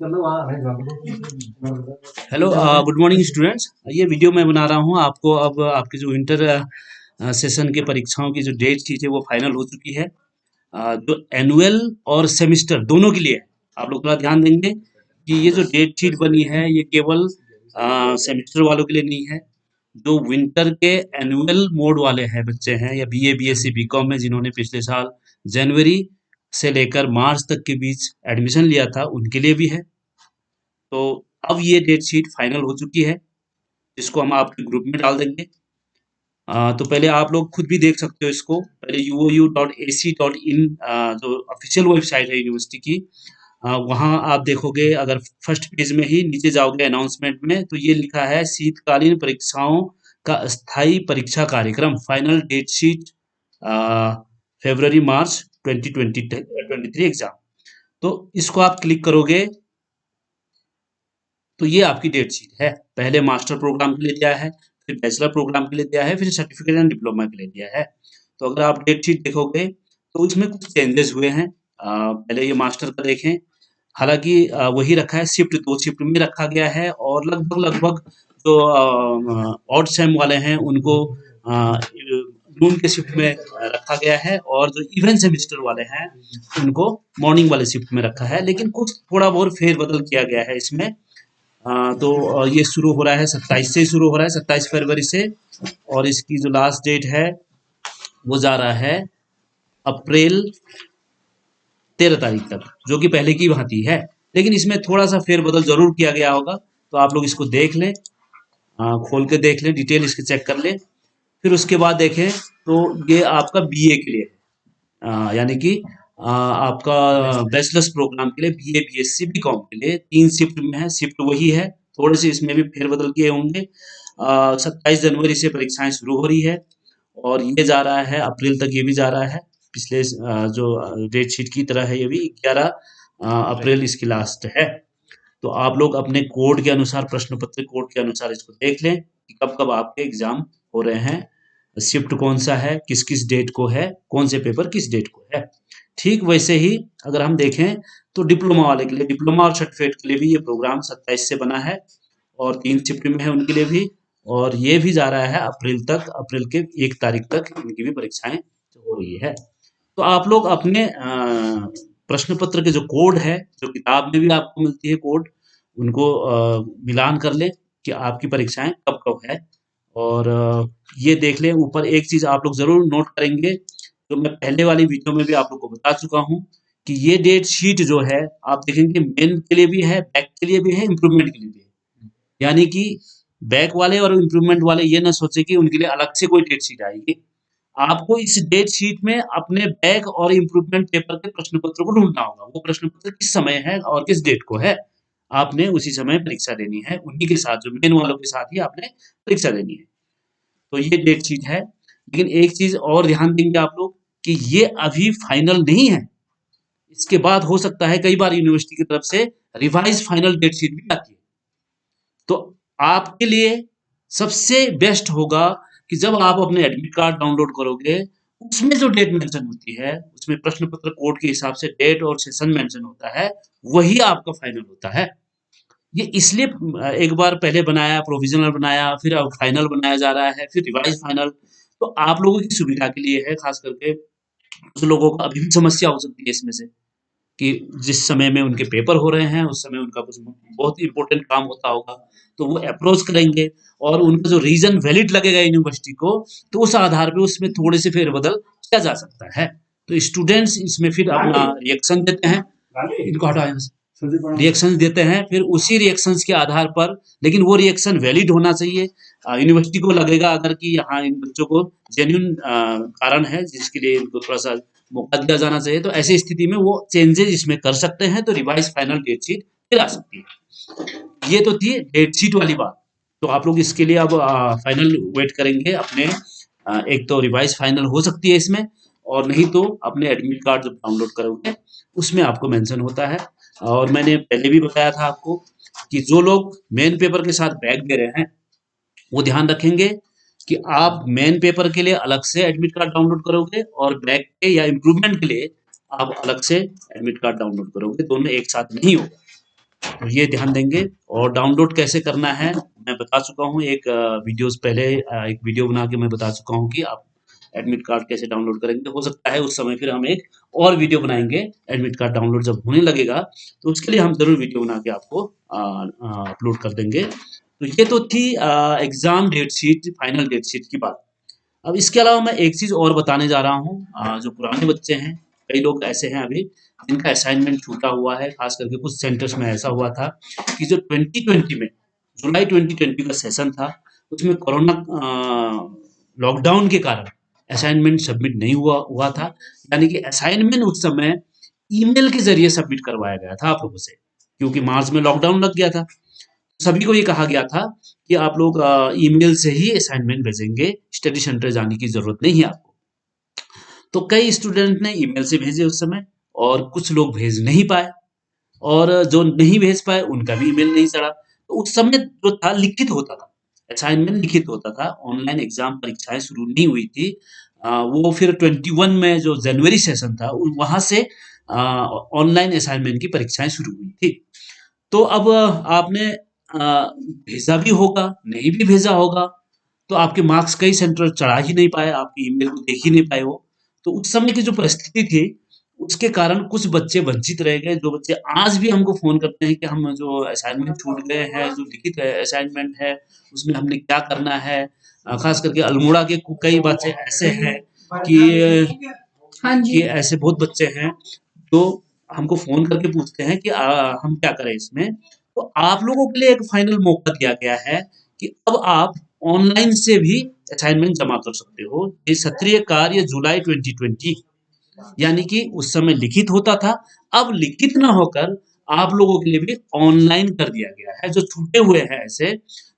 Hello, good morning students. ये video मैं बना रहा हूँ आपको। अब आपकी जो इंटर सेशन के परीक्षाओं की जो डेट शीट है वो फाइनल हो चुकी है। जो एनुअल और सेमिस्टर दोनों के लिए है। आप लोग थोड़ा ध्यान देंगे कि ये जो डेट शीट बनी है ये केवल सेमिस्टर वालों के लिए नहीं है। जो विंटर के एनुअल मोड वाले हैं बच्चे हैं या बीए बीएससी बीकॉम में जिन्होंने पिछले साल जनवरी से लेकर मार्च तक के बीच एडमिशन लिया था उनके लिए भी है। तो अब ये डेट शीट फाइनल हो चुकी है, जिसको हम आपके ग्रुप में डाल देंगे। तो पहले आप लोग खुद भी देख सकते हो इसको। पहले uou.ac.in जो ऑफिशियल वेबसाइट है यूनिवर्सिटी की, वहाँ आप देखोगे। अगर फर्स्ट पेज में ही नीचे जाओगे अनाउंसमेंट में, तो ये लिखा है शीतकालीन परीक्षाओं का स्थायी परीक्षा कार्यक्रम फाइनल डेट शीट फरवरी मार्च 2023 एग्जाम। तो इसको आप क्लिक करोगे तो ये आपकी डेट शीट है। पहले मास्टर प्रोग्राम के लिए दिया है, फिर बैचलर प्रोग्राम के लिए दिया है, फिर सर्टिफिकेट एंड डिप्लोमा के लिए दिया है। तो अगर आप डेट शीट देखोगे तो उसमें कुछ चेंजेस हुए हैं। पहले ये मास्टर का देखें, हालांकि वही रखा है, शिफ्ट 2 शिफ्ट में रखा गया है। और लगभग लगभग जो ऑड सेम वाले हैं उनको नून के शिफ्ट में रखा गया है, और जो इवन सेमिस्टर वाले हैं उनको मॉर्निंग वाले शिफ्ट में रखा है। लेकिन कुछ थोड़ा बहुत फेरबदल किया गया है इसमें। ये शुरू हो रहा है 27 से शुरू हो रहा है, 27 फरवरी से। और इसकी जो लास्ट डेट है वो जा रहा है अप्रैल 13 तारीख तक, जो कि पहले की भांति है। लेकिन इसमें थोड़ा सा फेरबदल जरूर किया गया होगा, तो आप लोग इसको देख लें, खोल के देख लें, डिटेल इसके चेक कर लें। फिर उसके बाद देखें तो ये आपका बीए के लिए है, यानी कि आपका बैचलर्स प्रोग्राम के लिए बीए बीएससी बीकॉम के लिए 3 शिफ्ट में है। शिफ्ट वही है, थोड़े से इसमें भी फेरबदल किए होंगे। 27 जनवरी से परीक्षाएं शुरू हो रही है और ये जा रहा है अप्रैल तक, ये भी जा रहा है। पिछले जो डेट शीट की तरह है, ये भी 11 अप्रैल इसकी लास्ट है। तो आप लोग अपने कोड के अनुसार, प्रश्न पत्र कोड के अनुसार इसको देख लें कि कब कब आपके एग्जाम हो रहे हैं, शिफ्ट कौन सा है, किस किस डेट को है, कौन से पेपर किस डेट को है। ठीक वैसे ही अगर हम देखें तो डिप्लोमा वाले के लिए, डिप्लोमा और सर्टिफिकेट के लिए भी ये प्रोग्राम 27 से बना है और 3 शिफ्ट में है उनके लिए भी। और ये भी जा रहा है अप्रैल तक, अप्रैल के 1 तारीख तक इनकी भी परीक्षाएं हो रही है। तो आप लोग अपने प्रश्न पत्र के जो कोड है, जो किताब में भी आपको मिलती है कोड, उनको मिलान कर लें कि आपकी परीक्षाएं कब कब है। और ये देख लें। ऊपर एक चीज आप लोग जरूर नोट करेंगे, जो मैं पहले वाली वीडियो में भी आप लोग को बता चुका हूँ, कि ये डेट शीट जो है आप देखेंगे मेन के लिए भी है, बैक के लिए भी है, इम्प्रूवमेंट के लिए भी है। यानी कि बैक वाले और इम्प्रूवमेंट वाले ये ना सोचे कि उनके लिए अलग से कोई डेट शीट आएगी। आपको इस डेट शीट में अपने बैक और इम्प्रूवमेंट पेपर के प्रश्न पत्र को ढूंढना होगा। वो प्रश्न पत्र किस समय है और किस डेट को है, आपने उसी समय परीक्षा देनी है। उन्हीं के साथ, जो मेन वालों के साथ ही आपने परीक्षा देनी है। तो ये डेट शीट है। लेकिन एक चीज और ध्यान देंगे आप लोग कि ये अभी फाइनल नहीं है। इसके बाद हो सकता है, कई बार यूनिवर्सिटी की तरफ से रिवाइज फाइनल डेट शीट भी आती है। तो आपके लिए सबसे बेस्ट होगा कि जब आप अपने एडमिट कार्ड डाउनलोड करोगे, उसमें जो डेट मेंशन होती है, उसमें प्रश्न पत्र कोड के हिसाब से डेट और सेशन मेंशन होता है, वही आपका फाइनल होता है। ये इसलिए एक बार पहले बनाया, प्रोविजनल बनाया, फिर अब फाइनल बनाया जा रहा है, फिर रिवाइज फाइनल। तो आप लोगों की सुविधा के लिए है, खास करके कुछ लोगों को अभी भी समस्या हो सकती है इसमें से, कि जिस समय में उनके पेपर हो रहे हैं उस समय उनका कुछ बहुत इंपॉर्टेंट काम होता होगा, तो वो अप्रोच करेंगे और उनका जो रीजन वैलिड लगेगा यूनिवर्सिटी को, तो उस आधार पे उसमें थोड़े से फेरबदल किया जा सकता है। तो स्टूडेंट्स इसमें फिर अपना रिएक्शन देते हैं, इनको हटाओ यहाँ से, रिएक्शन देते हैं, फिर उसी रिएक्शंस के आधार पर, लेकिन वो रिएक्शन वैलिड होना चाहिए। यूनिवर्सिटी को लगेगा अगर कि हाँ इन बच्चों को जेन्युइन कारण है जिसके लिए इनको थोड़ा सा मौका दिया जाना चाहिए, तो ऐसी स्थिति में वो चेंजेस इसमें कर सकते हैं। तो रिवाइज फाइनल डेट शीट फिर आ सकती है। ये तो थी डेट शीट वाली बात। तो आप लोग इसके लिए अब फाइनल वेट करेंगे अपने। एक तो रिवाइज फाइनल हो सकती है इसमें, और नहीं तो अपने एडमिट कार्ड जब डाउनलोड करोगे उसमें आपको मेंशन होता है। और मैंने पहले भी बताया था आपको कि जो लोग मेन पेपर के साथ बैक दे रहे हैं वो ध्यान रखेंगे कि आप मेन पेपर के लिए अलग से एडमिट कार्ड डाउनलोड करोगे और बैक के या इम्प्रूवमेंट के लिए आप अलग से एडमिट कार्ड डाउनलोड करोगे, दोनों एक साथ नहीं होगा। तो ये ध्यान देंगे। और डाउनलोड कैसे करना है मैं बता चुका हूँ, एक वीडियोस पहले एक वीडियो बना के मैं बता चुका हूँ कि आप एडमिट कार्ड कैसे डाउनलोड करेंगे। हो सकता है उस समय फिर हम एक और वीडियो बनाएंगे, एडमिट कार्ड डाउनलोड जब होने लगेगा तो उसके लिए हम जरूर वीडियो बना के आपको अपलोड कर देंगे। तो ये तो थी exam date sheet, final date sheet की बात। अब इसके अलावा मैं एक चीज और बताने जा रहा हूँ। जो पुराने बच्चे हैं, कई लोग ऐसे हैं अभी जिनका असाइनमेंट छूटा हुआ है, खास करके कुछ सेंटर्स में ऐसा हुआ था कि जो 2020 में जुलाई 2020 का सेशन था उसमें कोरोना लॉकडाउन के कारण असाइनमेंट सबमिट नहीं हुआ था। यानी कि असाइनमेंट उस समय ईमेल के जरिए सबमिट करवाया गया था आप लोगों से, क्योंकि मार्च में लॉकडाउन लग गया था। सभी को ये कहा गया था कि आप लोग ईमेल से ही असाइनमेंट भेजेंगे, स्टडी सेंटर जाने की जरूरत नहीं है आपको। तो कई स्टूडेंट ने ईमेल से भेजे उस समय, और कुछ लोग भेज नहीं पाए, और जो नहीं भेज पाए उनका भी ईमेल नहीं चढ़ा। तो उस समय जो था लिखित होता था, असाइनमेंट लिखित होता था, ऑनलाइन एग्जाम परीक्षाएं शुरू नहीं हुई थी। वो फिर 21 में जो जनवरी सेशन था वहां से ऑनलाइन असाइनमेंट की परीक्षाएं शुरू हुई थी। तो अब आपने भेजा भी होगा, नहीं भी भेजा होगा, तो आपके मार्क्स कई सेंटर चढ़ा ही नहीं पाए, आपकी ईमेल को देख ही नहीं पाए वो। तो उस समय की जो परिस्थिति थी, उसके कारण कुछ बच्चे वंचित रह गए। जो बच्चे आज भी हमको फ़ोन करते हैं कि हम जो असाइनमेंट छूट गए हैं, जो लिखित असाइनमेंट है, उसमें हमने क्या करना है। ख़ास करके अल्मोड़ा के कई बच्चे ऐसे हैं कि हाँ जी, कि ऐसे बहुत बच्चे हैं जो हमको फ़ोन करके पूछते हैं कि हम क्या करें इसमें? तो आप लोगों के लिए एक फाइनल मौका दिया गया है कि अब आप ऑनलाइन से भी असाइनमेंट जमा कर सकते हो। ये सत्रीय कार्य जुलाई 2020, यानी कि उस समय लिखित होता था, अब लिखित ना होकर आप लोगों के लिए भी ऑनलाइन कर दिया गया है, जो छूटे हुए हैं ऐसे।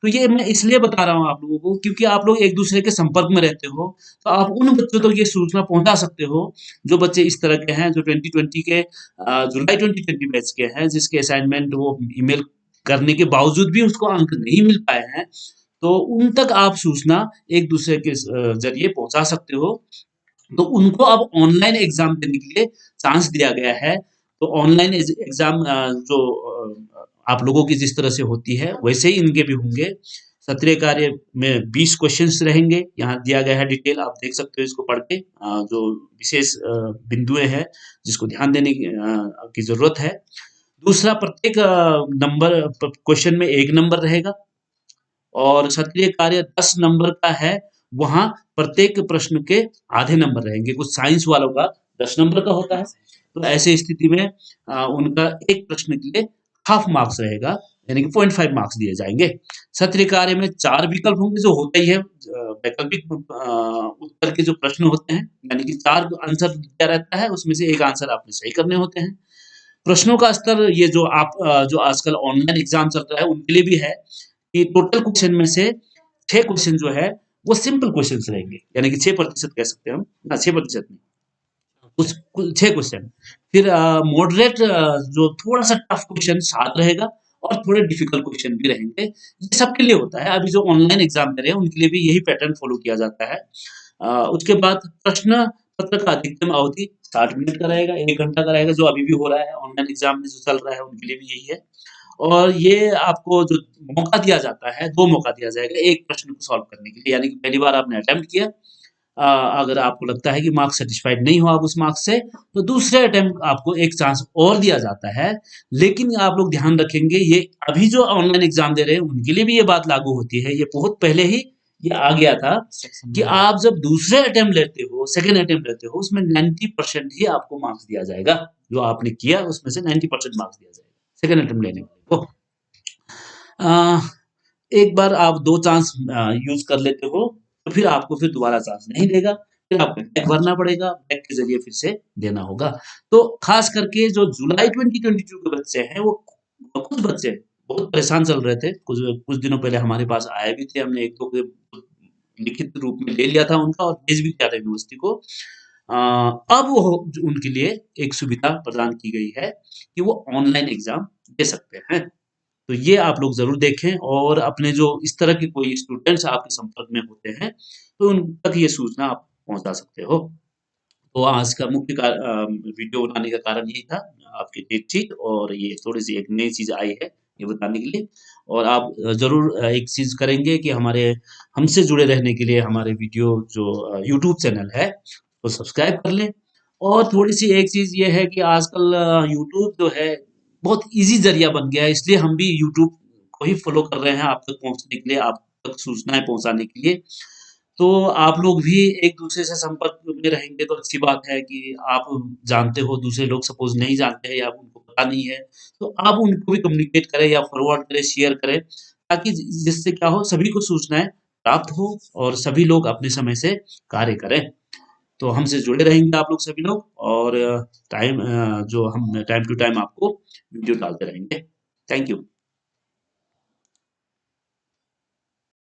तो ये मैं इसलिए बता रहा हूँ आप लोगों को, क्योंकि आप लोग एक दूसरे के संपर्क में रहते हो, तो आप उन बच्चों तक ये सूचना पहुंचा सकते हो जो बच्चे इस तरह के हैं, जो 2020 के जुलाई 2020 बैच के हैं, जिसके असाइनमेंट वो ईमेल करने के बावजूद भी उसको अंक नहीं मिल पाए हैं। तो उन तक आप सूचना एक दूसरे के जरिए पहुंचा सकते हो। तो उनको अब ऑनलाइन एग्जाम देने के लिए चांस दिया गया है। तो ऑनलाइन एग्जाम जो आप लोगों की जिस तरह से होती है वैसे ही इनके भी होंगे। सत्रीय कार्य में 20 क्वेश्चंस रहेंगे, यहाँ दिया गया है डिटेल, आप देख सकते हो इसको पढ़ के। जो विशेष बिंदुएं हैं जिसको ध्यान देने की जरूरत है। दूसरा, प्रत्येक नंबर क्वेश्चन में 1 नंबर रहेगा, और सत्रीय कार्य 10 नंबर का है, वहां प्रत्येक प्रश्न के आधे नंबर रहेंगे। कुछ साइंस वालों का 10 नंबर का होता है, तो ऐसे स्थिति में उनका एक प्रश्न के लिए हाफ मार्क्स रहेगा, यानी कि 0.5 मार्क्स दिए जाएंगे। सत्रीय कार्य में 4 विकल्प होंगे, जो होता ही है वैकल्पिक उत्तर के जो प्रश्न होते हैं, यानी कि 4 आंसर दिया रहता है, उसमें से एक आंसर आपने सही करने होते हैं। प्रश्नों का स्तर, ये जो आप जो आजकल ऑनलाइन एग्जाम चल रहा है उनके लिए भी है, कि टोटल क्वेश्चन में से 6 क्वेश्चन जो है वो सिंपल क्वेश्चंस रहेंगे, यानी कि 6% कह सकते हैं हम ना, 6% नहीं, कुछ 6 क्वेश्चन। फिर मॉडरेट जो थोड़ा सा टफ क्वेश्चन 7 रहेगा, और थोड़े डिफिकल्ट क्वेश्चन भी रहेंगे। ये सबके लिए होता है, अभी जो ऑनलाइन एग्जाम दे रहे हैं उनके लिए भी यही पैटर्न फॉलो किया जाता है। उसके बाद प्रश्न पत्र का अधिकतम अवधि 60 मिनट का रहेगा, 1 घंटा का रहेगा, जो अभी भी हो रहा है ऑनलाइन एग्जाम में जो चल रहा है उनके लिए भी यही है। और ये आपको जो मौका दिया जाता है, 2 मौका दिया जाएगा एक प्रश्न को सॉल्व करने के लिए, यानी कि पहली बार आपने अटेम्प्ट किया, अगर आपको लगता है कि मार्क्स सेटिस्फाइड नहीं हो आप उस मार्क्स से, तो दूसरे अटेम्प्ट आपको एक चांस और दिया जाता है। लेकिन आप लोग ध्यान रखेंगे, ये अभी जो ऑनलाइन एग्जाम दे रहे हैं उनके लिए भी ये बात लागू होती है। ये बहुत पहले ही ये आ गया था कि आप जब दूसरे अटेम्प्ट लेते हो, सेकंड अटेम्प्ट लेते हो, उसमें 90% ही आपको मार्क्स दिया जाएगा। जो आपने किया उसमें से 90% मार्क्स दिया जाएगा सेकंड अटेम्प्ट लेने को। अ, एक बार आप 2 चांस यूज़ कर लेते हो, तो फिर आपको फिर दोबारा चांस नहीं देगा, फिर आपको बैक भरना पड़ेगा, बैक के ज़रिए फिर से देना होगा। तो खास करके जो जुलाई 2022 के बच्चे हैं, वो कुछ बच्चे बहुत परेशान चल रहे थे। कुछ कुछ दिनों पहले हमारे पास आए भी थे, हमने 1-2 के लिखित रूप में ले लिया था उनका और भेज भी दिया था यूनिवर्सिटी को। अब वो उनके लिए एक सुविधा प्रदान की गई है कि वो ऑनलाइन एग्ज़ाम दे सकते हैं। तो ये आप लोग ज़रूर देखें, और अपने जो इस तरह के कोई स्टूडेंट्स आपके संपर्क में होते हैं, तो उन तक ये सूचना आप पहुँचा सकते हो। तो आज का मुख्य वीडियो बनाने का कारण यही था, आपकी डेट शीट, और ये थोड़ी-सी एक नई चीज़ आई है। ये बताने के लिए। और आप ज़रूर एक चीज़ करेंगे कि हमारे हमसे जुड़े रहने के लिए हमारे वीडियो जो यूट्यूब चैनल है, वो सब्सक्राइब कर लें। और थोड़ी-सी एक चीज़ ये है कि आजकल यूट्यूब जो है बहुत ईज़ी ज़रिया बन गया है, इसलिए हम भी यूट्यूब को ही फ़ॉलो कर रहे हैं आप तक पहुँचने के लिए, आप तक सूचनाएँ पहुँचाने के लिए। तो आप लोग भी एक-दूसरे से संपर्क में रहेंगे तो अच्छी बात है कि आप जानते हो, दूसरे लोग सपोज़ नहीं जानते हैं या उनको पता नहीं है, तो आप उनको भी कम्युनिकेट करें या फॉरवर्ड करें, शेयर करें, ताकि जिससे क्या हो सभी को सूचनाएँ प्राप्त हो और सभी लोग अपने समय से कार्य करें। तो हमसे जुड़े रहेंगे आप लोग सभी लोग और जो हम टाइम टू टाइम आपको वीडियो डालते रहेंगे। Thank you.